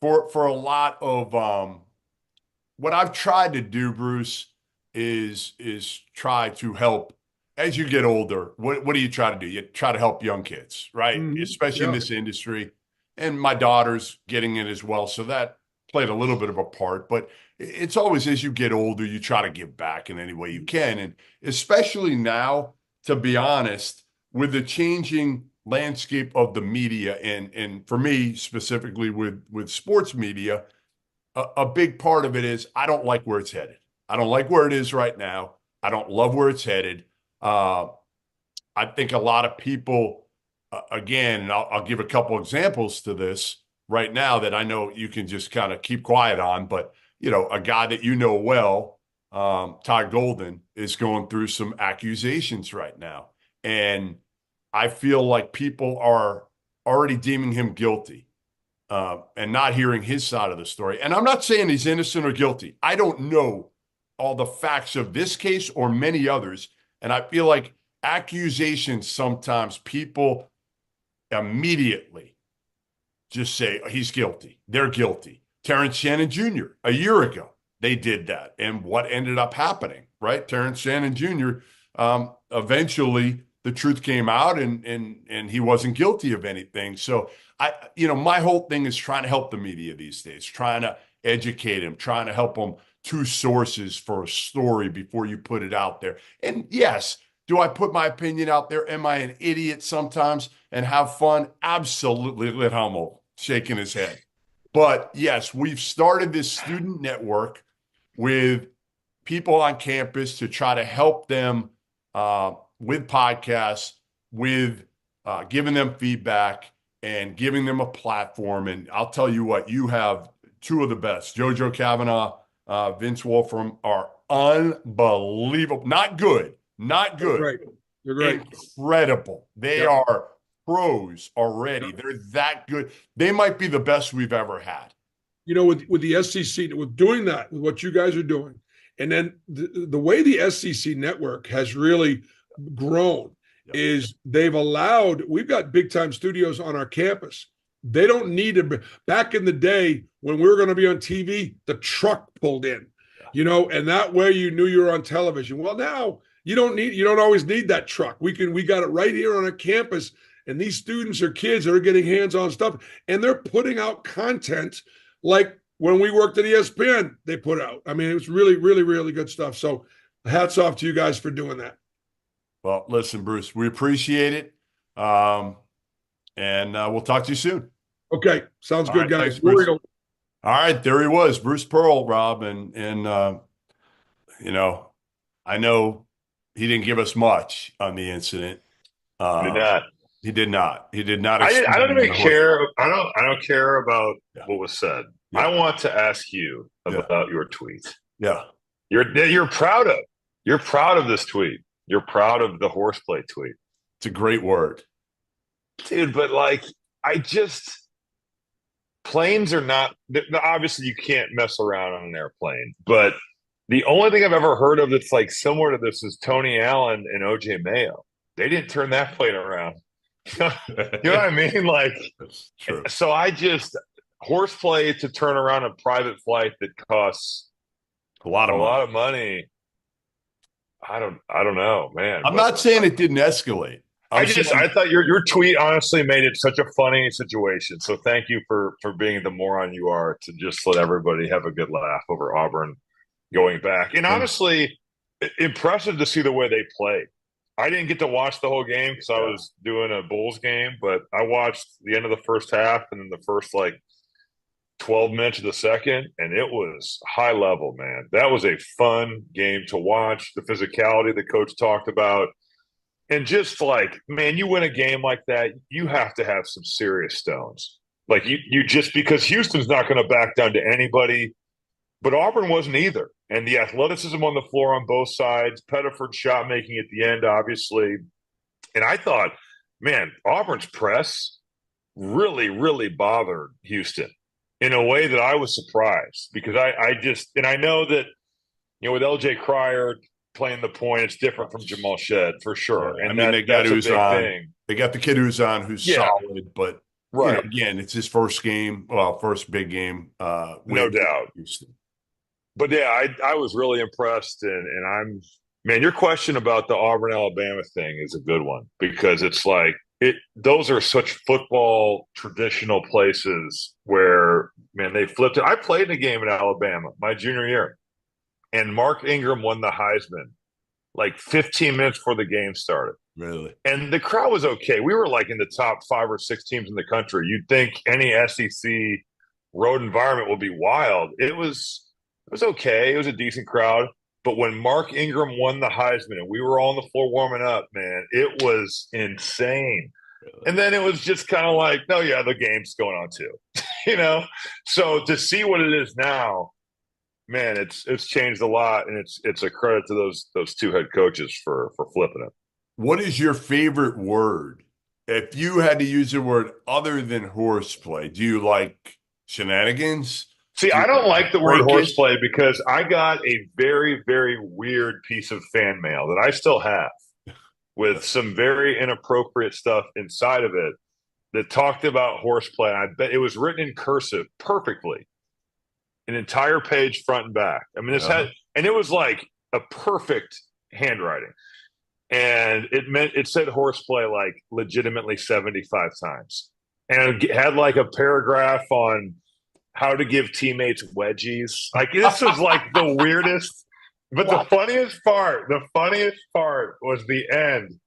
for a lot of what I've tried to do, Bruce, is try to help. As you get older, what do you try to do? You try to help young kids, right? Mm-hmm. Especially in this industry. And my daughter's getting it as well. So that played a little bit of a part. But it's always, as you get older, you try to give back in any way you can. And especially now, to be honest, with the changing landscape of the media, and for me, specifically with sports media, a big part of it is I don't like where it's headed. I don't like where it is right now. I don't love where it's headed. I think a lot of people, again, and I'll give a couple examples to this right now that I know you can just kind of keep quiet on, but, a guy that you know well, Todd Golden, is going through some accusations right now. And I feel like people are already deeming him guilty. and not hearing his side of the story. And I'm not saying he's innocent or guilty. I don't know all the facts of this case or many others. And I feel like accusations, sometimes people immediately just say, he's guilty. They're guilty. Terrence Shannon Jr., a year ago, they did that. And what ended up happening, right? Terrence Shannon Jr., eventually the truth came out and he wasn't guilty of anything. So my whole thing is trying to help the media these days, trying to educate them, trying to help them to sources for a story before you put it out there. And yes, do I put my opinion out there? Am I an idiot sometimes and have fun? Absolutely. Lit Hummel shaking his head. But yes, we've started this student network with people on campus to try to help them with podcasts, with giving them feedback and giving them a platform. And I'll tell you what, you have two of the best. JoJo Kavanaugh, Vince Wolfram are unbelievable. Not good. Right. You're right. Incredible. They are pros already. They're that good. They might be the best we've ever had. With the SEC, with doing that, with what you guys are doing, and then the way the SEC network has really grown is we've got big time studios on our campus. They don't need to. Back in the day when we were going to be on TV, the truck pulled in, and that way you knew you were on television. Well, now you don't always need that truck. We got it right here on our campus, and these students or kids are getting hands-on stuff, and they're putting out content like when we worked at ESPN, they put out. I mean, it was really, really, really good stuff. So hats off to you guys for doing that. Well, listen, Bruce, we appreciate it. And we'll talk to you soon. Okay. Sounds good, guys. Thanks, all right. There he was, Bruce Pearl, Rob. And I know he didn't give us much on the incident. He did not. He did not. I don't even care. I don't care about what was said. Yeah. I want to ask you about your tweet. Yeah. You're proud of this tweet. You're proud of the horseplay tweet. It's a great word. Dude, but planes are not, obviously you can't mess around on an airplane, but the only thing I've ever heard of that's like similar to this is Tony Allen and OJ Mayo. They didn't turn that plane around. You know what I mean? That's true. So horseplay to turn around a private flight that costs a lot of money. I don't know, man. I'm not saying it didn't escalate. I thought your tweet honestly made it such a funny situation. So thank you for being the moron you are to just let everybody have a good laugh over Auburn going back. And honestly, impressive to see the way they played. I didn't get to watch the whole game because I was doing a Bulls game, but I watched the end of the first half and then the first 12 minutes of the second, and it was high level, man. That was a fun game to watch. The physicality the coach talked about. And just man, you win a game like that, you have to have some serious stones. You just, because Houston's not going to back down to anybody, but Auburn wasn't either. And the athleticism on the floor on both sides, Pettiford's shot making at the end, obviously. And I thought, man, Auburn's press really, really bothered Houston in a way that I was surprised because I know that, with LJ Cryer playing the point, it's different from Jamal Shedd for sure. Yeah, and they got who's on. Thing. They got the kid who's on who's solid, but again, it's his first big game. No doubt. Houston. But I was really impressed, and your question about the Auburn Alabama thing is a good one because it's those are such football traditional places where, man, they flipped it. I played in a game in Alabama my junior year, and Mark Ingram won the Heisman 15 minutes before the game started. Really? And the crowd was okay. We were in the top 5 or 6 teams in the country. You'd think any SEC road environment would be wild. It was okay. It was a decent crowd. But when Mark Ingram won the Heisman and we were all on the floor warming up, man, it was insane. Really? And then it was just kind of the game's going on too, So to see what it is now, man, it's changed a lot, and it's a credit to those 2 head coaches for flipping it. What is your favorite word if you had to use a word other than horseplay, do you like shenanigans? See, Do you I don't like the word breakage? horseplay because I got a very, very weird piece of fan mail that I still have with some very inappropriate stuff inside of it that talked about horseplay. I bet it was written in cursive perfectly, an entire page front and back. I mean, and it was like a perfect handwriting. And it said horseplay like legitimately 75 times. And it had like a paragraph on how to give teammates wedgies. Like this was like the weirdest. But the funniest part was the end.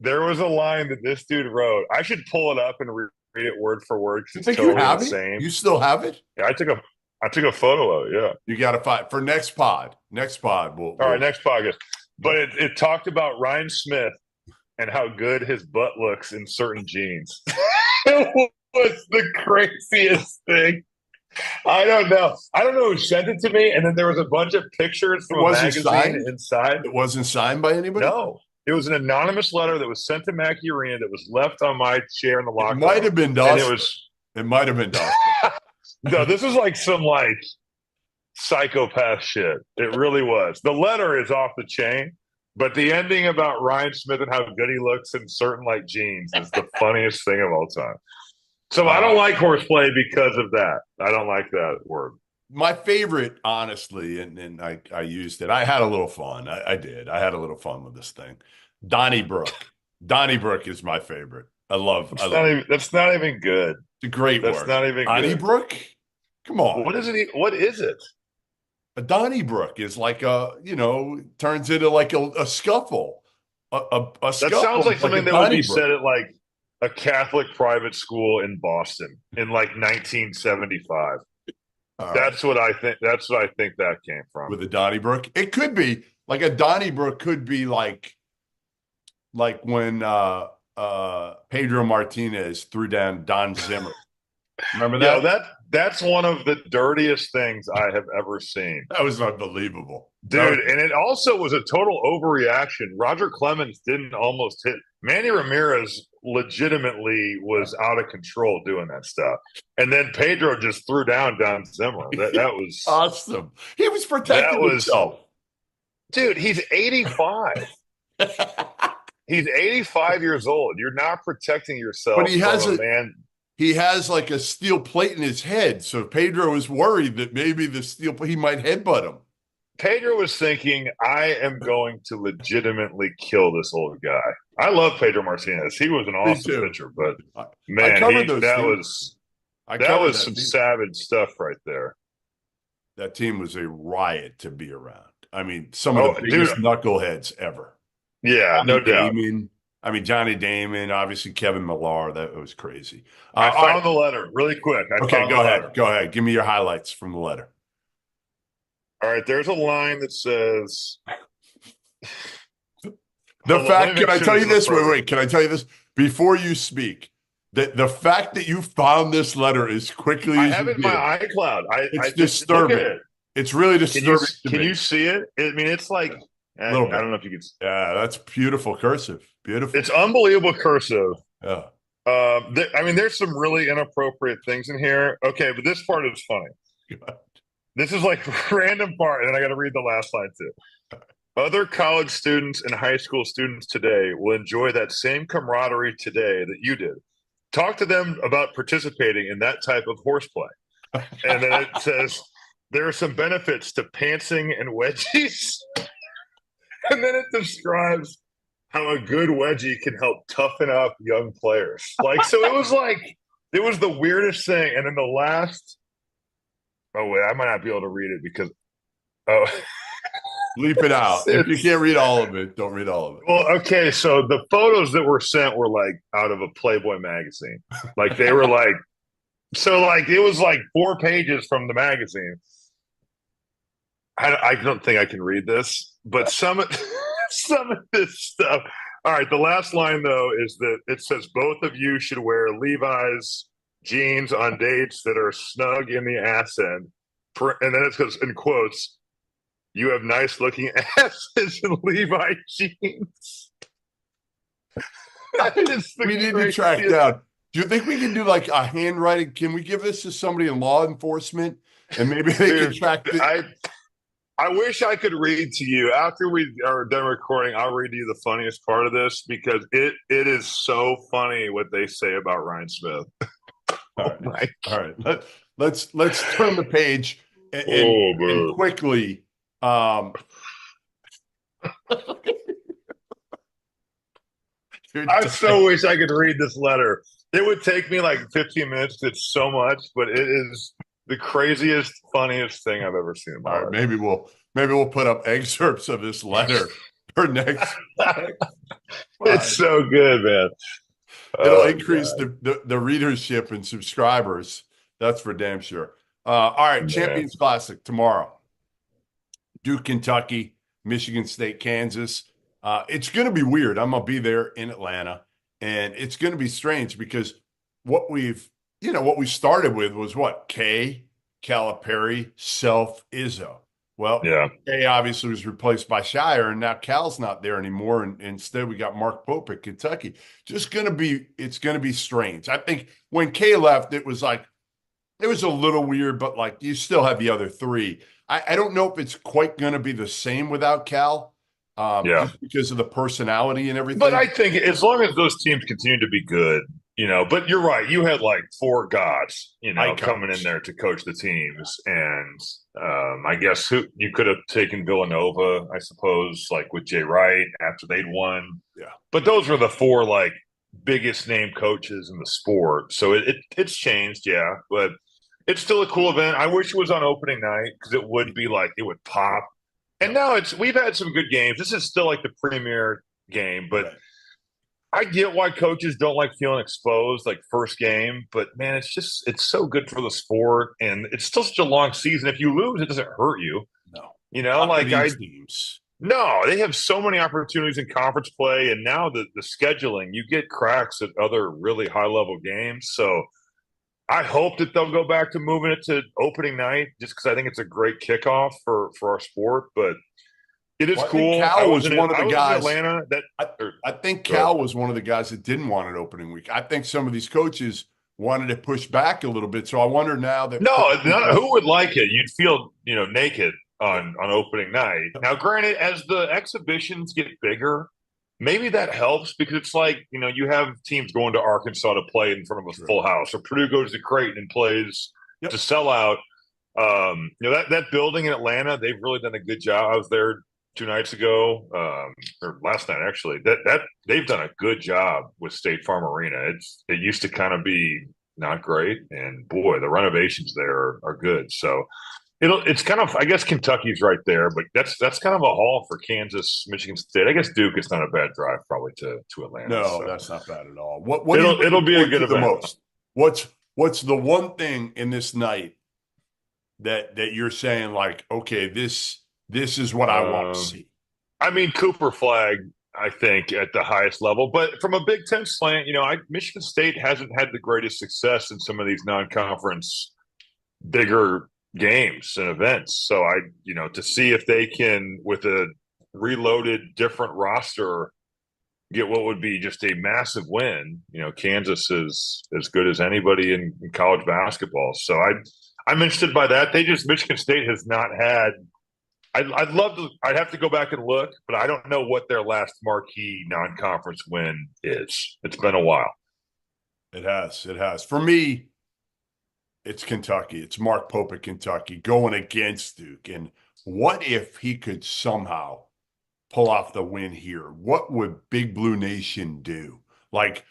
There was a line that this dude wrote. I should pull it up and read it word for word because it's totally insane. You still have it? Yeah, I took a photo of it. Yeah, you got to find for next pod. Next pod, all right, next podcast. But it talked about Ryan Smith and how good his butt looks in certain jeans. It was the craziest thing. I don't know who sent it to me, and then there was a bunch of pictures from a magazine inside. It wasn't signed by anybody? No. It was an anonymous letter that was sent to Mackey Arena that was left on my chair in the locker room. It might have been Dawson. It might have been Dawson. No, this is like some like psychopath shit. It really was. The letter is off the chain, but the ending about Ryan Smith and how good he looks in certain like jeans is the funniest thing of all time. So I don't like horseplay because of that. I don't like that word. My favorite, honestly, and I used it. I had a little fun. I did. I had a little fun with this thing. Donnybrook. Donnybrook is my favorite. That's not even good. It's a great word. That's not even Donnybrook? Good. Come on. What is it? A Donnybrook is like turns into like a scuffle. A that scuffle. Sounds like something that would be said at like a Catholic private school in Boston in like 1975. That's what I think. That's what I think that came from. With a Donnybrook, it could be like a Donnybrook. Could be like when Pedro Martinez threw down Don Zimmer. Remember that? Yeah, that's one of the dirtiest things I have ever seen. That was unbelievable, dude. And it also was a total overreaction. Roger Clemens didn't almost hit. Manny Ramirez legitimately was out of control doing that stuff. And then Pedro just threw down Don Zimmer. That was awesome. He was protecting himself. Dude, he's 85. He's 85 years old. You're not protecting yourself. But he has like a steel plate in his head. So Pedro was worried that maybe the steel plate, he might headbutt him. Pedro was thinking, I am going to legitimately kill this old guy. I love Pedro Martinez. He was an awesome pitcher, but man, that was some savage stuff right there. That team was a riot to be around. I mean, some of the biggest knuckleheads ever. Yeah, no doubt. Johnny Damon, obviously Kevin Millar. That was crazy. I found the letter really quick. Go ahead. Go ahead. Give me your highlights from the letter. All right, there's a line that says can I tell you this? Wait, can I tell you this? Before you speak, the fact that you found this letter as quickly as I have it in my iCloud. It's disturbing. It's really disturbing. Can you see it? I mean, it's like I don't know if you can. Yeah, that's beautiful cursive. Beautiful. It's unbelievable cursive. Yeah. There's some really inappropriate things in here. Okay, but this part is funny. God. This is like a random part, and then I got to read the last line too. Other college students and high school students today will enjoy that same camaraderie today that you did. Talk to them about participating in that type of horseplay. And then it says, there are some benefits to pantsing and wedgies. And then it describes how a good wedgie can help toughen up young players. So it was the weirdest thing. And then the last, I might not be able to read it because, leap it out. If you can't read all of it, don't read all of it. Well, okay. So the photos that were sent were like out of a Playboy magazine. Like they were like, it was like 4 pages from the magazine. I don't think I can read this, but some of this stuff. All right. The last line though is that it says both of you should wear Levi's jeans on dates that are snug in the ass end. And then it says in quotes, you have nice looking asses in Levi jeans. We need to track down. Do you think we can do like a handwriting? Can we give this to somebody in law enforcement and maybe they can track the I wish I could read to you after we are done recording. I'll read to you the funniest part of this because it is so funny what they say about Ryan Smith. All right. Let's turn the page and quickly. I so wish I could read this letter. It would take me like 15 minutes. It's so much, but it is the craziest, funniest thing I've ever seen in my life. Maybe we'll put up excerpts of this letter for next. It's so good, man. It'll increase the readership and subscribers. That's for damn sure. All right, man. Champions Classic tomorrow. Duke, Kentucky, Michigan State, Kansas. It's going to be weird. I'm going to be there in Atlanta, and it's going to be strange because what we started with was what? K, Calipari, Self, Izzo. Well, K obviously was replaced by Shire, and now Cal's not there anymore. And instead, we got Mark Pope at Kentucky. It's going to be strange. I think when K left, it was a little weird, but like you still have the other three. I don't know if it's quite going to be the same without Cal. Just because of the personality and everything. But I think as long as those teams continue to be good, but you're right. You had like four gods, coming in there to coach the teams. And I guess you could have taken Villanova, I suppose, like with Jay Wright after they'd won. Yeah. But those were the four like biggest name coaches in the sport. So it's changed. Yeah. But it's still a cool event. I wish it was on opening night because it would be like, it would pop. And now we've had some good games. This is still like the premier game, but I get why coaches don't like feeling exposed like first game. But man, it's so good for the sport, and it's still such a long season. If you lose, it doesn't hurt you. No, teams. No, they have so many opportunities in conference play, and now the scheduling, you get cracks at other really high level games. So I hope that they'll go back to moving it to opening night just because I think it's a great kickoff for our sport. But it is cool. Cal was one of the guys. Atlanta, I think Cal was one of the guys that didn't want an opening week. I think some of these coaches wanted to push back a little bit. So I wonder now that who would like it? You'd feel naked on opening night. Now, granted, as the exhibitions get bigger, maybe that helps because it's like, you have teams going to Arkansas to play in front of a full house, or Purdue goes to Creighton and plays to sell out. That building in Atlanta, they've really done a good job. I was there 2 nights ago, or last night actually. That they've done a good job with State Farm Arena. It used to kind of be not great, and boy, the renovations there are good. So it's kind of, I guess Kentucky's right there, but that's kind of a haul for Kansas, Michigan State. I guess Duke is not a bad drive probably to Atlanta. No, that's not bad at all. It'll be a good event. Most? What's the one thing in this night that you're saying like, okay, this is what I want to see? I mean, Cooper Flag, I think, at the highest level, but from a Big Ten slant, Michigan State hasn't had the greatest success in some of these non-conference bigger games and events. So to see if they can, with a reloaded different roster, get what would be just a massive win. Kansas is as good as anybody in college basketball. So I'm interested by that. Michigan State has not had, I'd have to go back and look, but I don't know what their last marquee non-conference win is. It's been a while. It has. For me, it's Kentucky. It's Mark Pope at Kentucky going against Duke. And what if he could somehow pull off the win here? What would Big Blue Nation do? Like,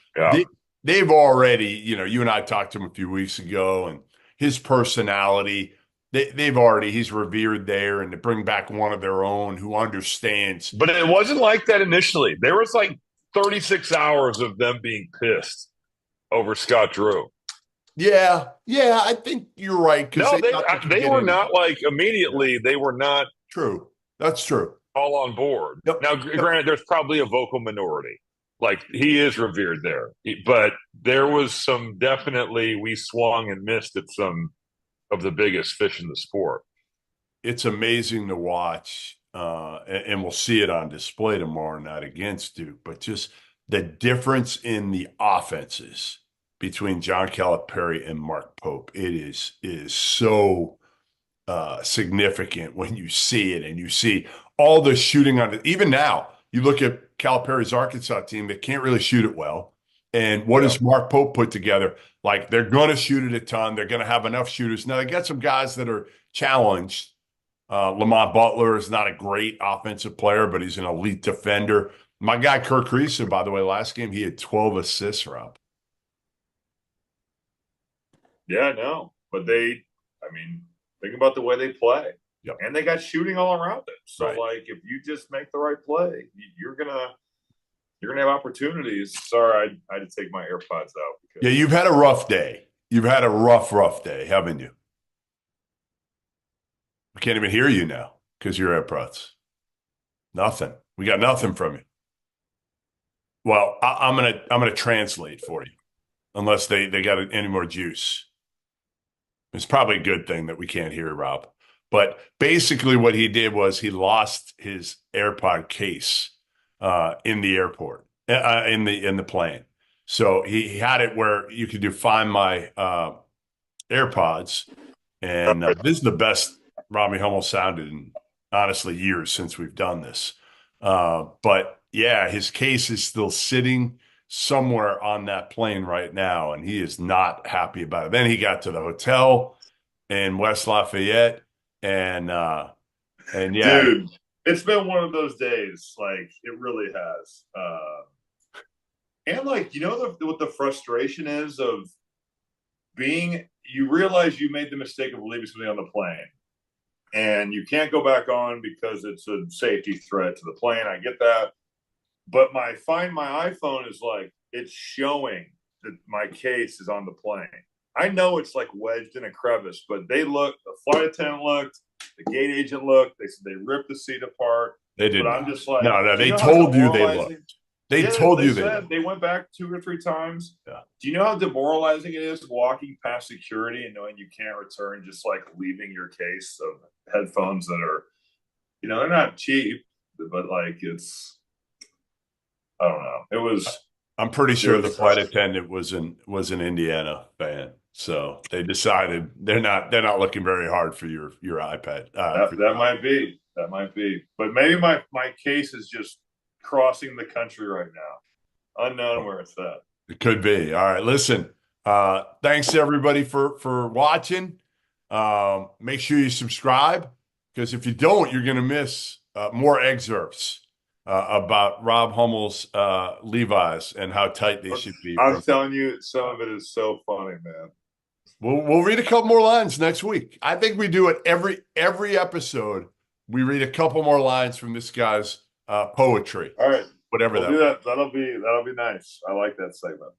they've already, you and I talked to him a few weeks ago, and his personality, he's revered there, and to bring back one of their own who understands. But it wasn't like that initially. There was like 36 hours of them being pissed over Scott Drew. Yeah, I think you're right. No, they were not like immediately. They were not true. That's true. All on board. Yep. Now, granted, there's probably a vocal minority. Like, he is revered there, but there was some definitely we swung and missed at some of the biggest fish in the sport. It's amazing to watch, and we'll see it on display tomorrow night against Duke. But just the difference in the offenses between John Calipari and Mark Pope, it is so significant when you see it, and you see all the shooting on it. Even now, you look at Calipari's Arkansas team, they can't really shoot it well. And what does Mark Pope put together? Like, they're going to shoot it a ton. They're going to have enough shooters. Now, they got some guys that are challenged. Lamont Butler is not a great offensive player, but he's an elite defender. My guy, Kirk Reese, by the way, last game, he had 12 assists, Rob. Yeah, no. But think about the way they play. Yep. And they got shooting all around them. So, Right. like, if you just make the right play, you're gonna have opportunities. Sorry, I had to take my AirPods out. Yeah, you've had a rough day. You've had a rough day, haven't you? We can't even hear you now because you're AirPods. Nothing. We got nothing from you. Well, I'm gonna translate for you, unless they got any more juice. It's probably a good thing that we can't hear Rob. But basically, what he did was he lost his AirPod case in the airport, in the plane. So he had it where you could do Find My AirPods, and this is the best Robbie Hummel sounded in, honestly, years since we've done this. But yeah, his case is still sitting somewhere on that plane right now, and he is not happy about it. Then he got to the hotel in West Lafayette, and yeah, Dude, it's been one of those days. Like, it really has. And like, what the frustration is of you realize you made the mistake of leaving something on the plane, and you can't go back on because it's a safety threat to the plane. I get that. But Find My iPhone is like, it's showing that my case is on the plane. I know it's like wedged in a crevice, but the flight attendant looked, the gate agent looked, they said they ripped the seat apart. they did. But I'm just like, no, they told you they looked. They told you they looked. They went back 2 or 3 times. Yeah. Do you know how demoralizing it is walking past security and knowing you can't return, just like leaving your case of headphones that are, they're not cheap, but like I don't know. It was. I'm pretty sure the flight attendant was an Indiana fan, so they decided they're not looking very hard for your iPad. That might be, but maybe my case is just crossing the country right now, unknown where it's at. It could be. All right, listen. Thanks to everybody for watching. Make sure you subscribe, because if you don't, you're going to miss more excerpts about Rob Hummel's Levi's and how tight they should be. I'm telling you, some of it is so funny, man. We'll read a couple more lines next week. I think we do it every episode. We read a couple more lines from this guy's poetry. All right, whatever we'll do that. That'll be nice. I like that segment.